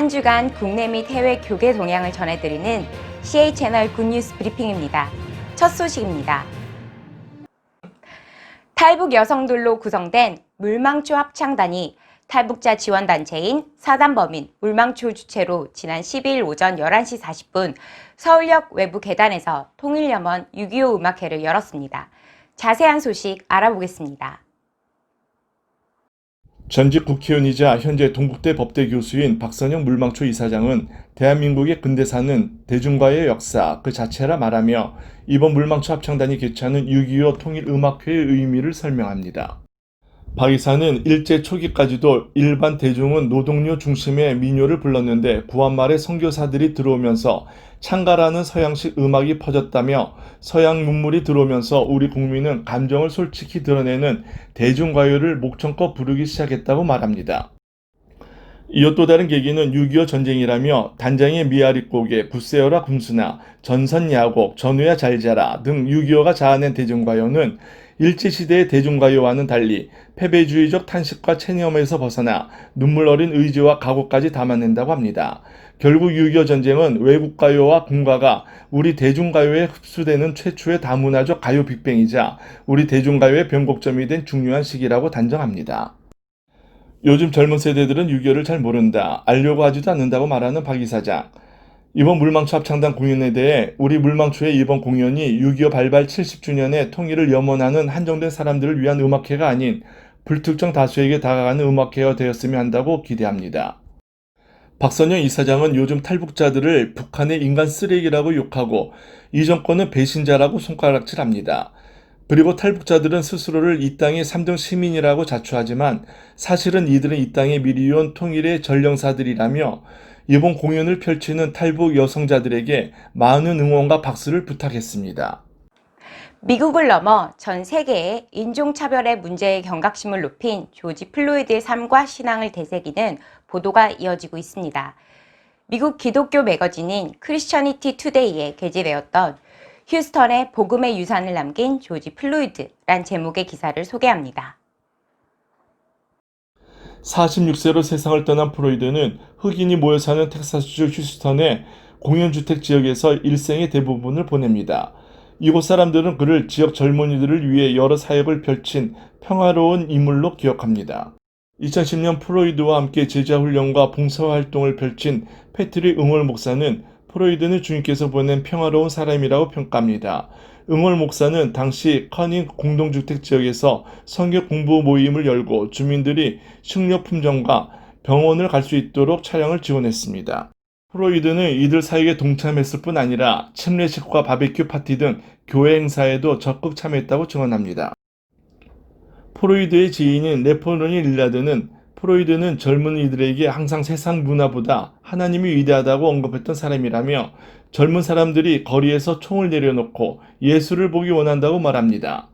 한 주간 국내 및 해외 교계 동향을 전해드리는 CA 채널 굿뉴스 브리핑입니다. 첫 소식입니다. 탈북 여성들로 구성된 물망초 합창단이 탈북자 지원단체인 사단법인 물망초 주최로 지난 12일 오전 11시 40분 서울역 외부 계단에서 통일염원 6.25 음악회를 열었습니다. 자세한 소식 알아보겠습니다. 전직 국회의원이자 현재 동국대 법대 교수인 박선영 물망초 이사장은 대한민국의 근대사는 대중과의 역사 그 자체라 말하며 이번 물망초 합창단이 개최하는 6.25 통일음악회의 의미를 설명합니다. 박 이사는 일제 초기까지도 일반 대중은 노동요 중심의 민요를 불렀는데 구한말에 선교사들이 들어오면서 창가라는 서양식 음악이 퍼졌다며 서양 문물이 들어오면서 우리 국민은 감정을 솔직히 드러내는 대중가요를 목청껏 부르기 시작했다고 말합니다. 이어 또 다른 계기는 6.25 전쟁이라며 단장의 미아리고개, 굿세어라 군수나, 전선야곡, 전우야 잘자라 등 6.25가 자아낸 대중가요는 일제시대의 대중가요와는 달리 패배주의적 탄식과 체념에서 벗어나 눈물 어린 의지와 각오까지 담아낸다고 합니다. 결국 6.25 전쟁은 외국가요와 군가가 우리 대중가요에 흡수되는 최초의 다문화적 가요 빅뱅이자 우리 대중가요의 변곡점이 된 중요한 시기라고 단정합니다. 요즘 젊은 세대들은 6.25를 잘 모른다, 알려고 하지도 않는다고 말하는 박 이사장. 이번 물망초 합창단 공연에 대해 우리 물망초의 이번 공연이 6.25 발발 70주년의 통일을 염원하는 한정된 사람들을 위한 음악회가 아닌 불특정 다수에게 다가가는 음악회가 되었으면 한다고 기대합니다. 박선영 이사장은 요즘 탈북자들을 북한의 인간 쓰레기라고 욕하고 이 정권은 배신자라고 손가락질합니다. 그리고 탈북자들은 스스로를 이 땅의 3등 시민이라고 자처하지만 사실은 이들은 이 땅에 미리 온 통일의 전령사들이라며 이번 공연을 펼치는 탈북 여성자들에게 많은 응원과 박수를 부탁했습니다. 미국을 넘어 전 세계의 인종차별의 문제의 경각심을 높인 조지 플로이드의 삶과 신앙을 되새기는 보도가 이어지고 있습니다. 미국 기독교 매거진인 크리스처니티 투데이에 게재되었던 휴스턴의 복음의 유산을 남긴 조지 플로이드란 제목의 기사를 소개합니다. 46세로 세상을 떠난 플로이드는 흑인이 모여 사는 텍사스주 휴스턴의 공연주택 지역에서 일생의 대부분을 보냅니다. 이곳 사람들은 그를 지역 젊은이들을 위해 여러 사역을 펼친 평화로운 인물로 기억합니다. 2010년 플로이드와 함께 제자훈련과 봉사활동을 펼친 패트릭 응월 목사는 플로이드는 주님께서 보낸 평화로운 사람이라고 평가합니다. 응월 목사는 당시 커닝 공동주택 지역에서 성경 공부 모임을 열고 주민들이 식료품점과 병원을 갈 수 있도록 차량을 지원했습니다. 플로이드는 이들 사역에 동참했을 뿐 아니라 침례식과 바베큐 파티 등 교회 행사에도 적극 참여했다고 증언합니다. 플로이드의 지인인 레포르니 릴라드는 플로이드는 젊은이들에게 항상 세상 문화보다 하나님이 위대하다고 언급했던 사람이라며 젊은 사람들이 거리에서 총을 내려놓고 예수를 보기 원한다고 말합니다.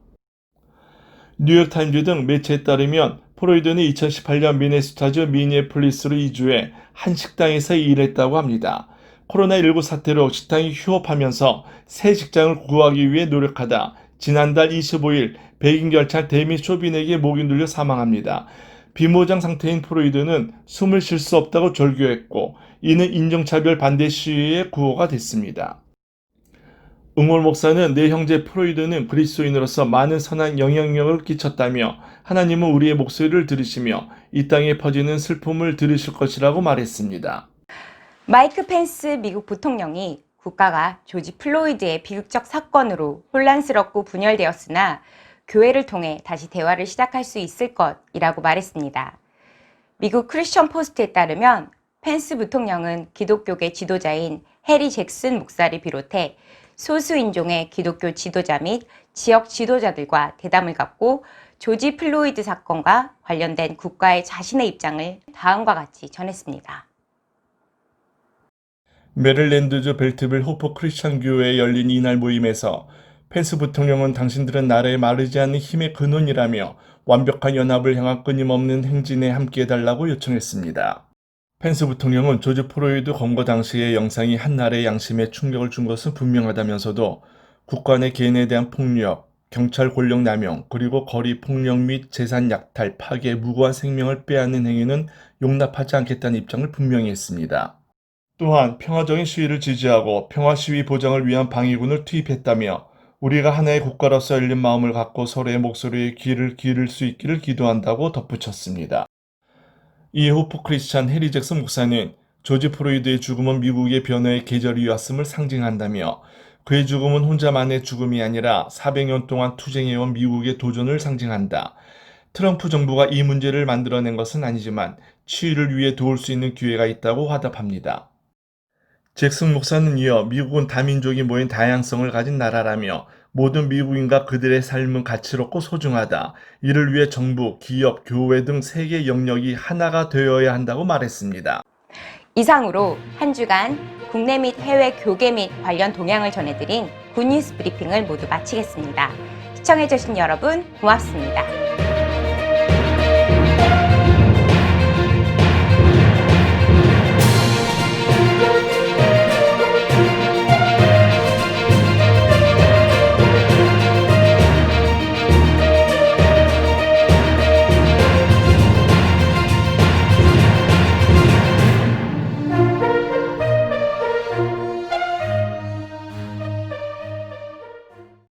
뉴욕타임즈 등 매체에 따르면 플로이드는 2018년 미네소타주 미니애폴리스로 이주해 한 식당에서 일했다고 합니다. 코로나19 사태로 식당이 휴업하면서 새 직장을 구하기 위해 노력하다 지난달 25일 백인 결찰 데미 쇼빈에게 목이 눌려 사망합니다. 비모장 상태인 플로이드는 숨을 쉴 수 없다고 절규했고 이는 인종차별 반대 시위의 구호가 됐습니다. 응월 목사는 내 형제 플로이드는 그리스도인으로서 많은 선한 영향력을 끼쳤다며 하나님은 우리의 목소리를 들으시며 이 땅에 퍼지는 슬픔을 들으실 것이라고 말했습니다. 마이크 펜스 미국 부통령이 국가가 조지 플로이드의 비극적 사건으로 혼란스럽고 분열되었으나 교회를 통해 다시 대화를 시작할 수 있을 것이라고 말했습니다. 미국 크리스천 포스트에 따르면 펜스 부통령은 기독교계 지도자인 해리 잭슨 목사를 비롯해 소수 인종의 기독교 지도자 및 지역 지도자들과 대담을 갖고 조지 플로이드 사건과 관련된 국가의 자신의 입장을 다음과 같이 전했습니다. 메릴랜드주 벨트빌 호프 크리스천 교회에 열린 이날 모임에서 펜스 부통령은 당신들은 나라에 마르지 않는 힘의 근원이라며 완벽한 연합을 향한 끊임없는 행진에 함께해달라고 요청했습니다. 펜스 부통령은 조지 플로이드 검거 당시의 영상이 한 나라의 양심에 충격을 준 것은 분명하다면서도 국가 내 개인에 대한 폭력, 경찰 권력 남용, 그리고 거리 폭력 및 재산 약탈, 파괴, 무고한 생명을 빼앗는 행위는 용납하지 않겠다는 입장을 분명히 했습니다. 또한 평화적인 시위를 지지하고 평화 시위 보장을 위한 방위군을 투입했다며 우리가 하나의 국가로서 열린 마음을 갖고 서로의 목소리에 귀를 기울일 수 있기를 기도한다고 덧붙였습니다. 이후 크리스찬 해리 잭슨 목사는 조지 플로이드의 죽음은 미국의 변화의 계절이 왔음을 상징한다며 그의 죽음은 혼자만의 죽음이 아니라 400년 동안 투쟁해온 미국의 도전을 상징한다. 트럼프 정부가 이 문제를 만들어낸 것은 아니지만 치유를 위해 도울 수 있는 기회가 있다고 화답합니다. 잭슨 목사는 이어 미국은 다민족이 모인 다양성을 가진 나라라며 모든 미국인과 그들의 삶은 가치롭고 소중하다. 이를 위해 정부, 기업, 교회 등 세계 영역이 하나가 되어야 한다고 말했습니다. 이상으로 한 주간 국내 및 해외 교계 및 관련 동향을 전해드린 굿뉴스 브리핑을 모두 마치겠습니다. 시청해주신 여러분 고맙습니다.